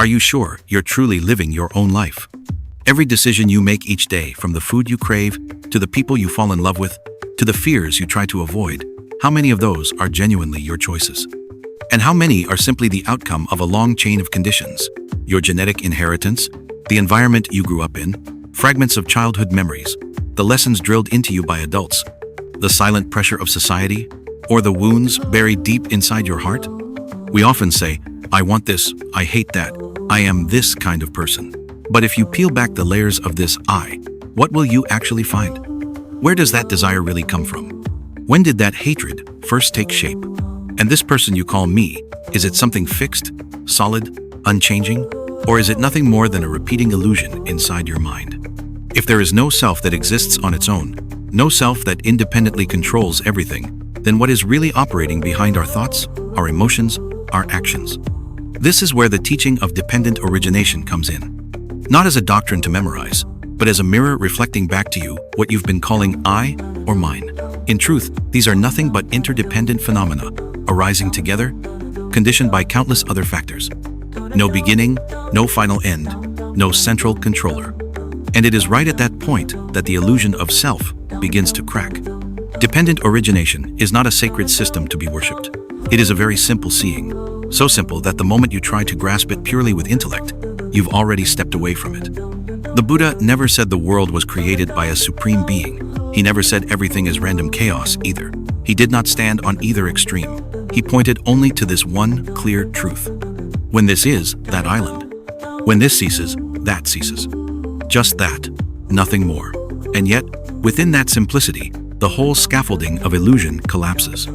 Are you sure you're truly living your own life? Every decision you make each day, from the food you crave, to the people you fall in love with, to the fears you try to avoid, how many of those are genuinely your choices? And how many are simply the outcome of a long chain of conditions? Your genetic inheritance, the environment you grew up in, fragments of childhood memories, the lessons drilled into you by adults, the silent pressure of society, or the wounds buried deep inside your heart? We often say, I want this, I hate that, I am this kind of person. But if you peel back the layers of this I, what will you actually find? Where does that desire really come from? When did that hatred first take shape? And this person you call me, is it something fixed, solid, unchanging? Or is it nothing more than a repeating illusion inside your mind? If there is no self that exists on its own, no self that independently controls everything, then what is really operating behind our thoughts, our emotions, our actions? This is where the teaching of dependent origination comes in. Not as a doctrine to memorize, but as a mirror reflecting back to you what you've been calling I or mine. In truth, these are nothing but interdependent phenomena, arising together, conditioned by countless other factors. No beginning, no final end, no central controller. And it is right at that point that the illusion of self begins to crack. Dependent origination is not a sacred system to be worshipped. It is a very simple seeing, so simple that the moment you try to grasp it purely with intellect, you've already stepped away from it. The Buddha never said the world was created by a supreme being. He never said everything is random chaos either. He did not stand on either extreme. He pointed only to this one clear truth. When this is, that island. When this ceases, that ceases. Just that, nothing more. And yet, within that simplicity, the whole scaffolding of illusion collapses.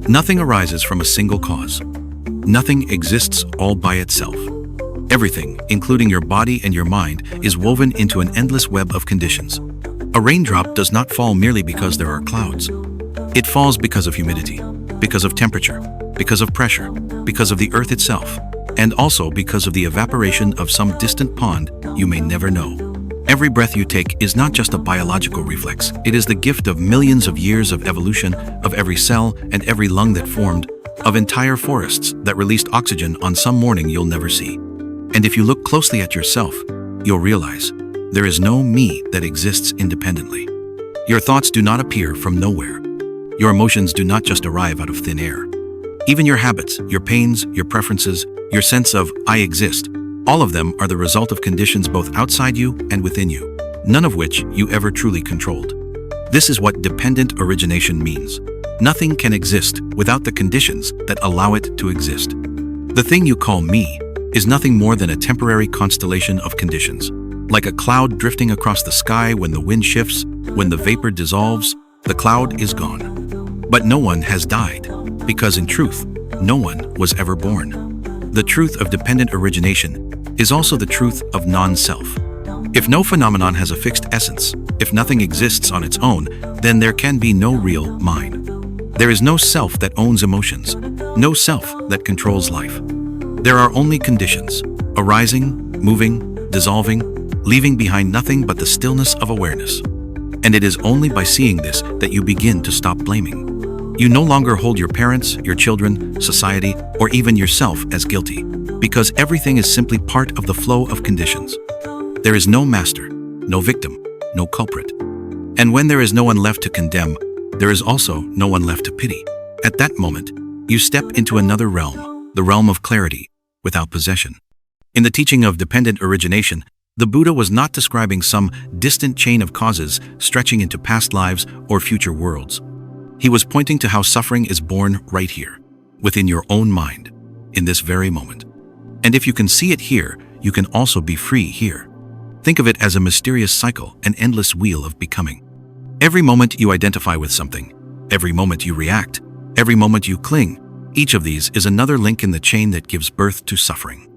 Nothing arises from a single cause. Nothing exists all by itself. Everything, including your body and your mind, is woven into an endless web of conditions. A raindrop does not fall merely because there are clouds. It falls because of humidity, because of temperature, because of pressure, because of the earth itself, and also because of the evaporation of some distant pond you may never know. Every breath you take is not just a biological reflex. It is the gift of millions of years of evolution, of every cell and every lung that formed, of entire forests that released oxygen on some morning you'll never see. And if you look closely at yourself, you'll realize there is no me that exists independently. Your thoughts do not appear from nowhere. Your emotions do not just arrive out of thin air. Even your habits, your pains, your preferences, your sense of I exist, all of them are the result of conditions both outside you and within you, none of which you ever truly controlled. This is what dependent origination means. Nothing can exist without the conditions that allow it to exist. The thing you call me is nothing more than a temporary constellation of conditions. Like a cloud drifting across the sky when the wind shifts, when the vapor dissolves, the cloud is gone. But no one has died, because in truth, no one was ever born. The truth of dependent origination is also the truth of non-self. If no phenomenon has a fixed essence, if nothing exists on its own, then there can be no real mine. There is no self that owns emotions, no self that controls life. There are only conditions, arising, moving, dissolving, leaving behind nothing but the stillness of awareness. And it is only by seeing this that you begin to stop blaming. You no longer hold your parents, your children, society, or even yourself as guilty, because everything is simply part of the flow of conditions. There is no master, no victim, no culprit. And when there is no one left to condemn, there is also no one left to pity. At that moment, you step into another realm, the realm of clarity, without possession. In the teaching of dependent origination, the Buddha was not describing some distant chain of causes stretching into past lives or future worlds. He was pointing to how suffering is born right here, within your own mind, in this very moment. And if you can see it here, you can also be free here. Think of it as a mysterious cycle, an endless wheel of becoming. Every moment you identify with something, every moment you react, every moment you cling, each of these is another link in the chain that gives birth to suffering.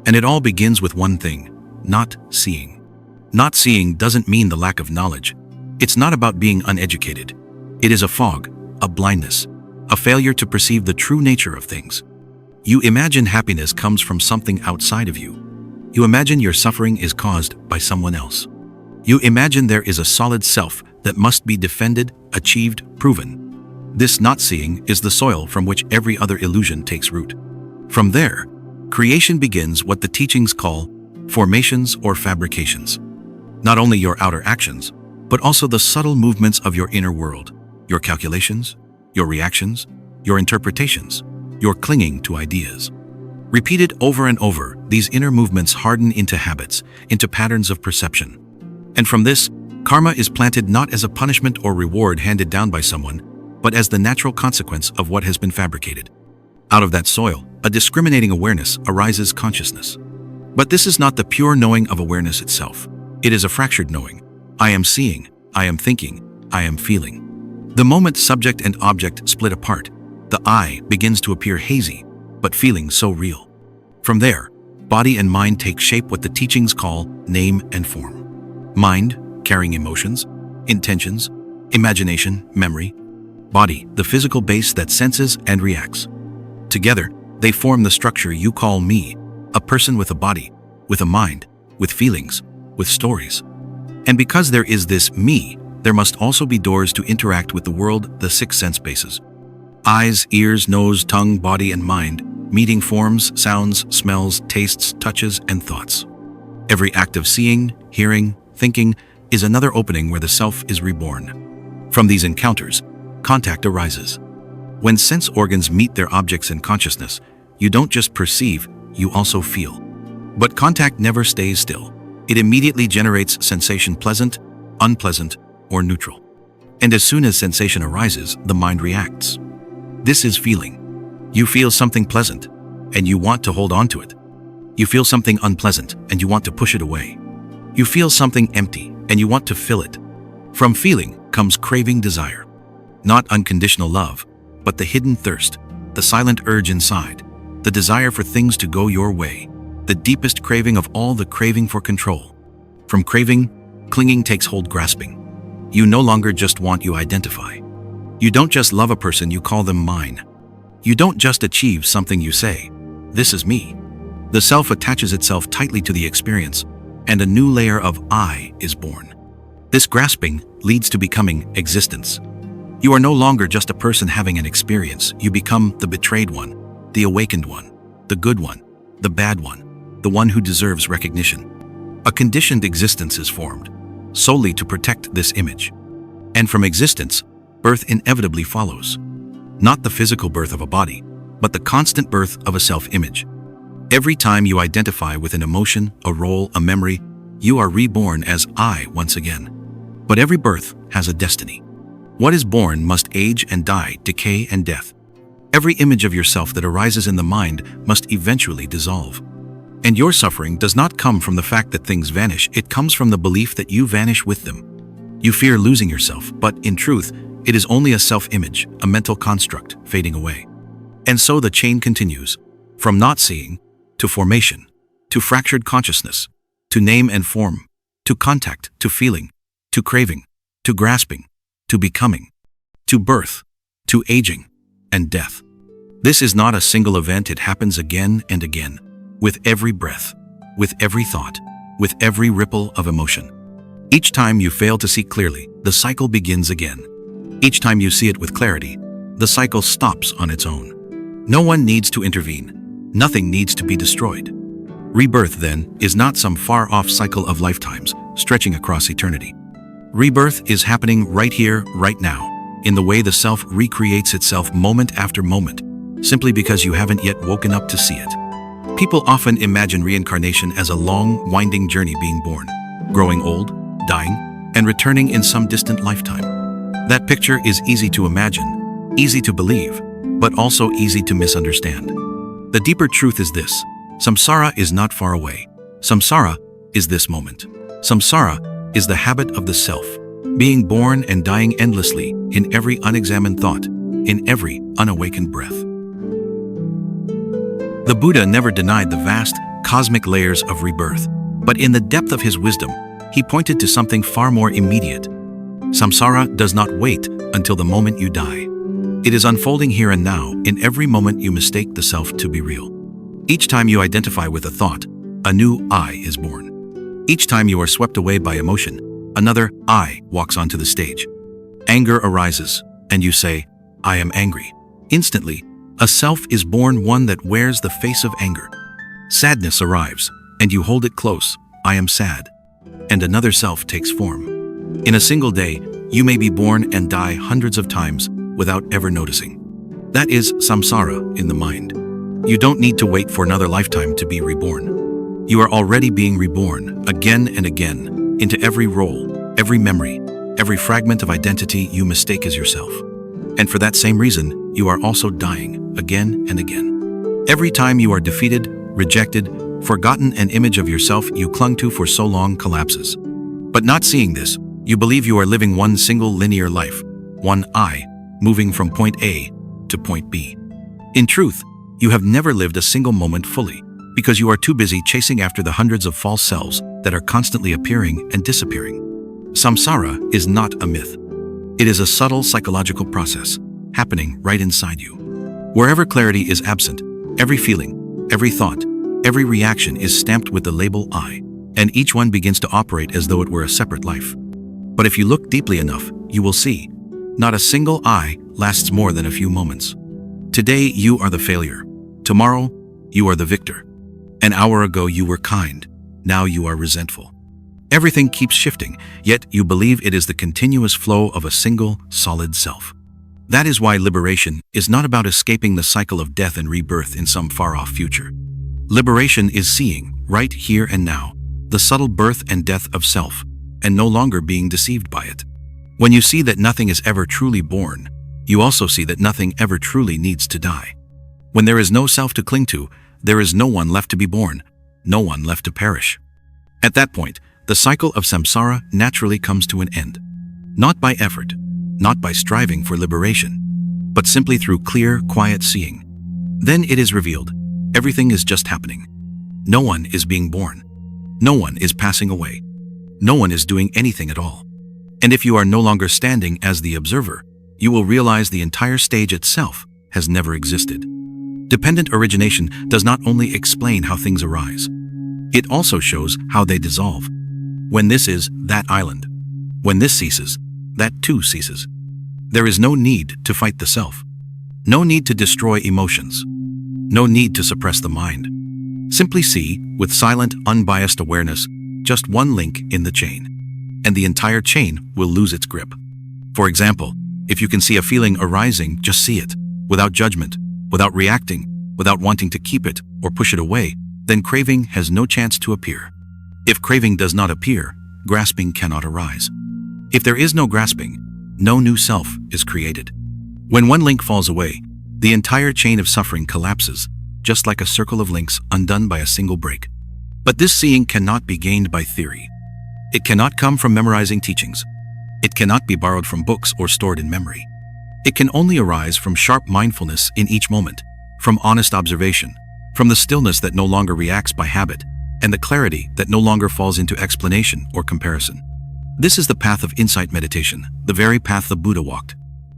And it all begins with one thing: not seeing. Not seeing doesn't mean the lack of knowledge. It's not about being uneducated. It is a fog, a blindness, a failure to perceive the true nature of things. You imagine happiness comes from something outside of you. You imagine your suffering is caused by someone else. You imagine there is a solid self that must be defended, achieved, proven. This not seeing is the soil from which every other illusion takes root. From there, creation begins what the teachings call formations or fabrications. Not only your outer actions, but also the subtle movements of your inner world, your calculations, your reactions, your interpretations, your clinging to ideas. Repeated over and over, these inner movements harden into habits, into patterns of perception. And from this, karma is planted not as a punishment or reward handed down by someone, but as the natural consequence of what has been fabricated. Out of that soil, a discriminating awareness arises consciousness. But this is not the pure knowing of awareness itself. It is a fractured knowing. I am seeing, I am thinking, I am feeling. The moment subject and object split apart, the I begins to appear hazy, but feeling so real. From there, body and mind take shape what the teachings call name and form. Mind, carrying emotions, intentions, imagination, memory. Body, the physical base that senses and reacts. Together, they form the structure you call me, a person with a body, with a mind, with feelings, with stories. And because there is this me, there must also be doors to interact with the world, the six sense bases. Eyes, ears, nose, tongue, body, and mind, meeting forms, sounds, smells, tastes, touches, and thoughts. Every act of seeing, hearing, thinking is another opening where the self is reborn. From these encounters, contact arises. When sense organs meet their objects in consciousness, you don't just perceive, you also feel. But contact never stays still. It immediately generates sensation pleasant, unpleasant, or neutral. And as soon as sensation arises, the mind reacts. This is feeling. You feel something pleasant, and you want to hold on to it. You feel something unpleasant, and you want to push it away. You feel something empty, and you want to fill it. From feeling comes craving desire. Not unconditional love, but the hidden thirst, the silent urge inside, the desire for things to go your way, the deepest craving of all, the craving for control. From craving, clinging takes hold, grasping. You no longer just want, you identify. You don't just love a person, you call them mine. You don't just achieve something, you say, this is me. The self attaches itself tightly to the experience, and a new layer of I is born. This grasping leads to becoming existence. You are no longer just a person having an experience. You become the betrayed one, the awakened one, the good one, the bad one, the one who deserves recognition. A conditioned existence is formed, solely to protect this image. And from existence, birth inevitably follows. Not the physical birth of a body, but the constant birth of a self-image. Every time you identify with an emotion, a role, a memory, you are reborn as I once again. But every birth has a destiny. What is born must age and die, decay and death. Every image of yourself that arises in the mind must eventually dissolve. And your suffering does not come from the fact that things vanish, it comes from the belief that you vanish with them. You fear losing yourself, but in truth, it is only a self-image, a mental construct, fading away. And so the chain continues, from not seeing, to formation, to fractured consciousness, to name and form, to contact, to feeling, to craving, to grasping, to becoming, to birth, to aging, and death. This is not a single event, it happens again and again, with every breath, with every thought, with every ripple of emotion. Each time you fail to see clearly, the cycle begins again. Each time you see it with clarity, the cycle stops on its own. No one needs to intervene. Nothing needs to be destroyed. Rebirth, then, is not some far-off cycle of lifetimes stretching across eternity. Rebirth is happening right here, right now, in the way the self recreates itself moment after moment, simply because you haven't yet woken up to see it. People often imagine reincarnation as a long, winding journey, being born, growing old, dying, and returning in some distant lifetime. That picture is easy to imagine, easy to believe, but also easy to misunderstand. The deeper truth is this: samsara is not far away. Samsara is this moment. Samsara is the habit of the self, being born and dying endlessly in every unexamined thought, in every unawakened breath. The Buddha never denied the vast, cosmic layers of rebirth, but in the depth of his wisdom, he pointed to something far more immediate. Samsara does not wait until the moment you die. It is unfolding here and now, in every moment you mistake the self to be real. Each time you identify with a thought, a new I is born. Each time you are swept away by emotion, another I walks onto the stage. Anger arises, and you say, I am angry. Instantly, a self is born, one that wears the face of anger. Sadness arrives, and you hold it close. I am sad. And another self takes form. In a single day, you may be born and die hundreds of times without ever noticing. That is samsara in the mind. You don't need to wait for another lifetime to be reborn. You are already being reborn again and again into every role, every memory, every fragment of identity you mistake as yourself. And for that same reason, you are also dying again and again. Every time you are defeated, rejected, forgotten, an image of yourself you clung to for so long collapses. But not seeing this, you believe you are living one single linear life, one I, moving from point A to point B. In truth, you have never lived a single moment fully, because you are too busy chasing after the hundreds of false selves that are constantly appearing and disappearing. Samsara is not a myth. It is a subtle psychological process happening right inside you. Wherever clarity is absent, every feeling, every thought, every reaction is stamped with the label I, and each one begins to operate as though it were a separate life. But if you look deeply enough, you will see, not a single I lasts more than a few moments. Today you are the failure. Tomorrow you are the victor. An hour ago you were kind. Now you are resentful. Everything keeps shifting, yet you believe it is the continuous flow of a single, solid self. That is why liberation is not about escaping the cycle of death and rebirth in some far-off future. Liberation is seeing, right here and now, the subtle birth and death of self, and no longer being deceived by it. When you see that nothing is ever truly born, you also see that nothing ever truly needs to die. When there is no self to cling to, there is no one left to be born, no one left to perish. At that point, the cycle of samsara naturally comes to an end. Not by effort, not by striving for liberation, but simply through clear, quiet seeing. Then it is revealed, everything is just happening. No one is being born. No one is passing away. No one is doing anything at all. And if you are no longer standing as the observer, you will realize the entire stage itself has never existed. Dependent origination does not only explain how things arise, it also shows how they dissolve. When this is, that island. When this ceases, that too ceases. There is no need to fight the self. No need to destroy emotions. No need to suppress the mind. Simply see, with silent, unbiased awareness, just one link in the chain, and the entire chain will lose its grip. For example, if you can see a feeling arising, just see it, without judgment, without reacting, without wanting to keep it or push it away, then craving has no chance to appear. If craving does not appear, grasping cannot arise. If there is no grasping, no new self is created. When one link falls away, the entire chain of suffering collapses, just like a circle of links undone by a single break. But this seeing cannot be gained by theory. It cannot come from memorizing teachings. It cannot be borrowed from books or stored in memory. It can only arise from sharp mindfulness in each moment, from honest observation, from the stillness that no longer reacts by habit, and the clarity that no longer falls into explanation or comparison. This is the path of insight meditation, the very path the Buddha walked.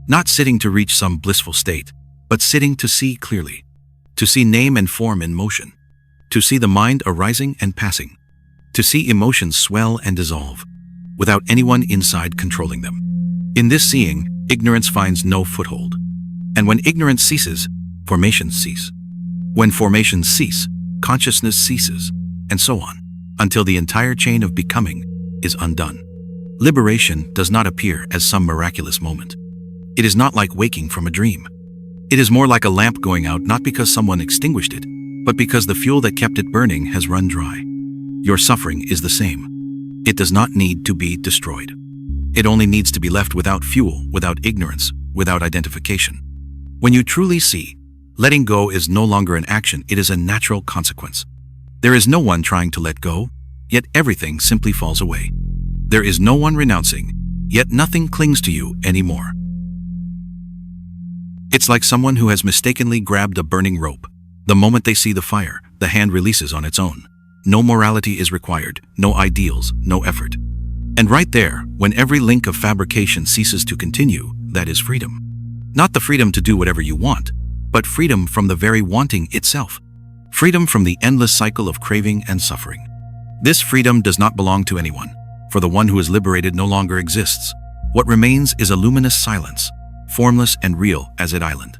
Not sitting to reach some blissful state, but sitting to see clearly, to see name and form in motion, to see the mind arising and passing, to see emotions swell and dissolve, without anyone inside controlling them. In this seeing, ignorance finds no foothold. And when ignorance ceases, formations cease. When formations cease, consciousness ceases, and so on, until the entire chain of becoming is undone. Liberation does not appear as some miraculous moment. It is not like waking from a dream. It is more like a lamp going out, not because someone extinguished it, but because the fuel that kept it burning has run dry. Your suffering is the same. It does not need to be destroyed. It only needs to be left without fuel, without ignorance, without identification. When you truly see, letting go is no longer an action, it is a natural consequence. There is no one trying to let go, yet everything simply falls away. There is no one renouncing, yet nothing clings to you anymore. It's like someone who has mistakenly grabbed a burning rope. The moment they see the fire, the hand releases on its own. No morality is required, no ideals, no effort. And right there, when every link of fabrication ceases to continue, that is freedom. Not the freedom to do whatever you want, but freedom from the very wanting itself. Freedom from the endless cycle of craving and suffering. This freedom does not belong to anyone, for the one who is liberated no longer exists. What remains is a luminous silence, formless and real as an island.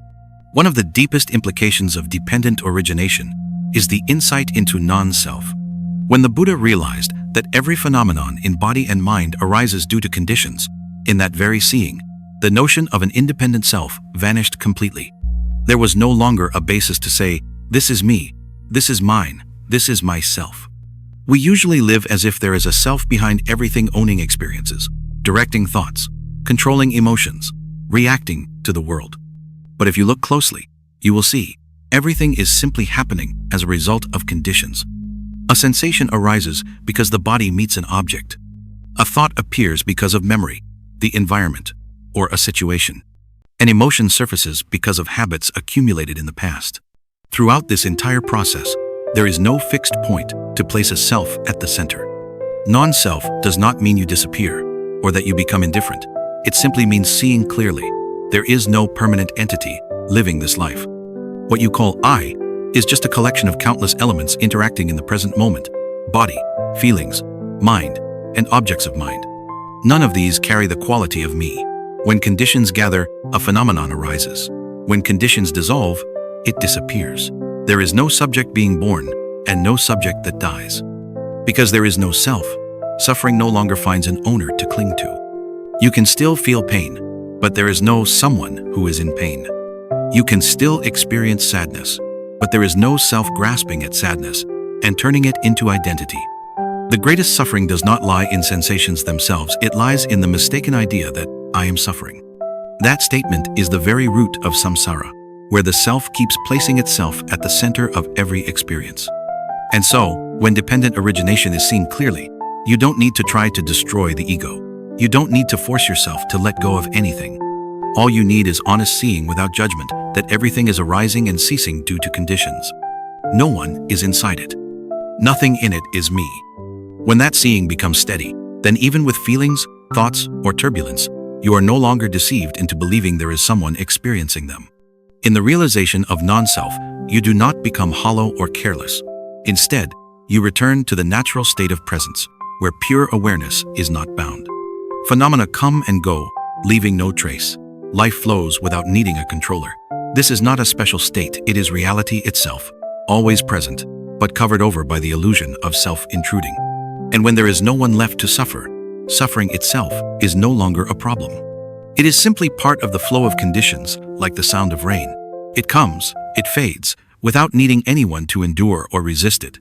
One of the deepest implications of dependent origination is the insight into non-self. When the Buddha realized that every phenomenon in body and mind arises due to conditions, in that very seeing, the notion of an independent self vanished completely. There was no longer a basis to say, "This is me, this is mine, this is myself." We usually live as if there is a self behind everything, owning experiences, directing thoughts, controlling emotions, reacting to the world. But if you look closely, you will see everything is simply happening as a result of conditions. A sensation arises because the body meets an object. A thought appears because of memory, the environment, or a situation. An emotion surfaces because of habits accumulated in the past. Throughout this entire process, there is no fixed point to place a self at the center. Non-self does not mean you disappear or that you become indifferent. It simply means seeing clearly. There is no permanent entity living this life. What you call I is just a collection of countless elements interacting in the present moment: body, feelings, mind, and objects of mind. None of these carry the quality of me. When conditions gather, a phenomenon arises. When conditions dissolve, it disappears. There is no subject being born and no subject that dies. Because there is no self, suffering no longer finds an owner to cling to. You can still feel pain, but there is no someone who is in pain. You can still experience sadness, but there is no self grasping at sadness and turning it into identity. The greatest suffering does not lie in sensations themselves, it lies in the mistaken idea that I am suffering. That statement is the very root of samsara, where the self keeps placing itself at the center of every experience. And so, when dependent origination is seen clearly, you don't need to try to destroy the ego. You don't need to force yourself to let go of anything. All you need is honest seeing without judgment that everything is arising and ceasing due to conditions. No one is inside it. Nothing in it is me. When that seeing becomes steady, then even with feelings, thoughts, or turbulence, you are no longer deceived into believing there is someone experiencing them. In the realization of non-self, you do not become hollow or careless. Instead, you return to the natural state of presence, where pure awareness is not bound. Phenomena come and go, leaving no trace. Life flows without needing a controller. This is not a special state, it is reality itself, always present, but covered over by the illusion of self-intruding. And when there is no one left to suffer, suffering itself is no longer a problem. It is simply part of the flow of conditions, like the sound of rain. It comes, it fades, without needing anyone to endure or resist it.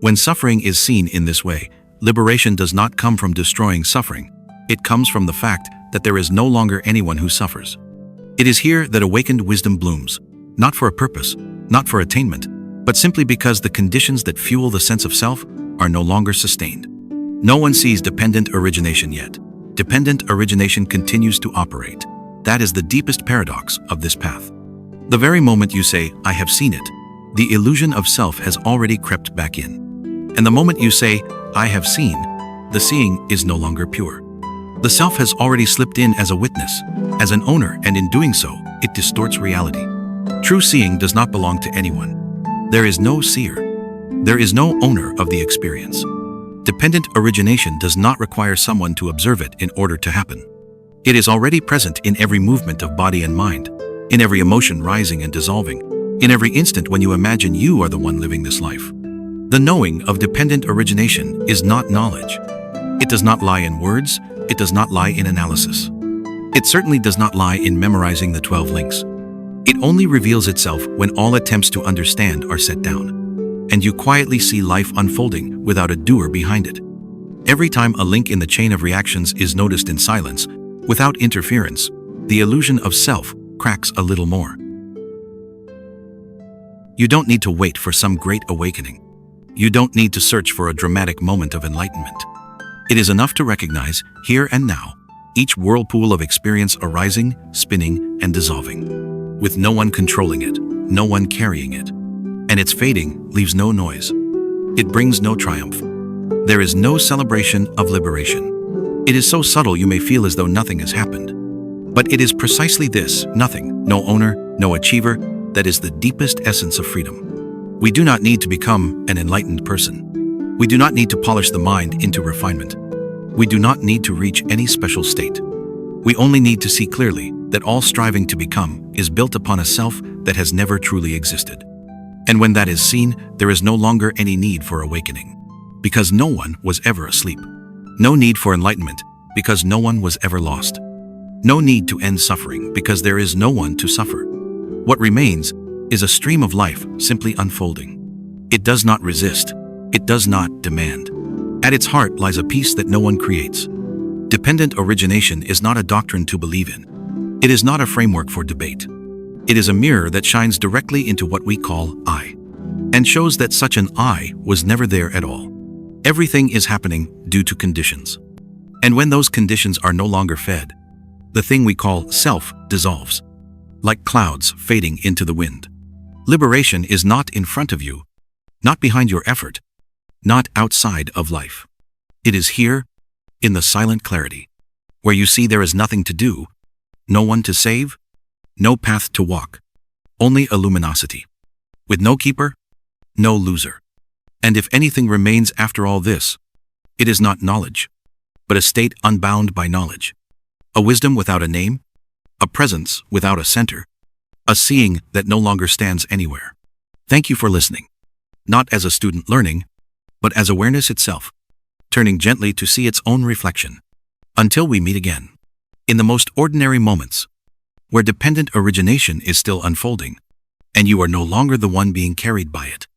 When suffering is seen in this way, liberation does not come from destroying suffering. It comes from the fact that there is no longer anyone who suffers. It is here that awakened wisdom blooms, not for a purpose, not for attainment, but simply because the conditions that fuel the sense of self are no longer sustained. No one sees dependent origination yet. Dependent origination continues to operate. That is the deepest paradox of this path. The very moment you say, I have seen it, the illusion of self has already crept back in. And the moment you say, I have seen, the seeing is no longer pure. The self has already slipped in as a witness, as an owner, and in doing so, it distorts reality. True seeing does not belong to anyone. There is no seer. There is no owner of the experience. Dependent origination does not require someone to observe it in order to happen. It is already present in every movement of body and mind, in every emotion rising and dissolving, in every instant when you imagine you are the one living this life. The knowing of dependent origination is not knowledge. It does not lie in words, it does not lie in analysis. It certainly does not lie in memorizing the 12 links. It only reveals itself when all attempts to understand are set down, and you quietly see life unfolding without a doer behind it. Every time a link in the chain of reactions is noticed in silence, without interference, the illusion of self cracks a little more. You don't need to wait for some great awakening. You don't need to search for a dramatic moment of enlightenment. It is enough to recognize, here and now, each whirlpool of experience arising, spinning, and dissolving, with no one controlling it, no one carrying it. And its fading leaves no noise. It brings no triumph. There is no celebration of liberation. It is so subtle you may feel as though nothing has happened. But it is precisely this, nothing, no owner, no achiever, that is the deepest essence of freedom. We do not need to become an enlightened person. We do not need to polish the mind into refinement. We do not need to reach any special state. We only need to see clearly that all striving to become is built upon a self that has never truly existed. And when that is seen, there is no longer any need for awakening, because no one was ever asleep. No need for enlightenment, because no one was ever lost. No need to end suffering, because there is no one to suffer. What remains is a stream of life simply unfolding. It does not resist. It does not demand. At its heart lies a peace that no one creates. Dependent origination is not a doctrine to believe in. It is not a framework for debate. It is a mirror that shines directly into what we call I, and shows that such an I was never there at all. Everything is happening due to conditions. And when those conditions are no longer fed, the thing we call self dissolves, like clouds fading into the wind. Liberation is not in front of you, not behind your effort, not outside of life. It is here, in the silent clarity, where you see there is nothing to do, no one to save, no path to walk, only a luminosity, with no keeper, no loser. And if anything remains after all this, it is not knowledge, but a state unbound by knowledge, a wisdom without a name, a presence without a center, a seeing that no longer stands anywhere. Thank you for listening, not as a student learning, but as awareness itself, turning gently to see its own reflection. Until we meet again, in the most ordinary moments, where dependent origination is still unfolding, and you are no longer the one being carried by it.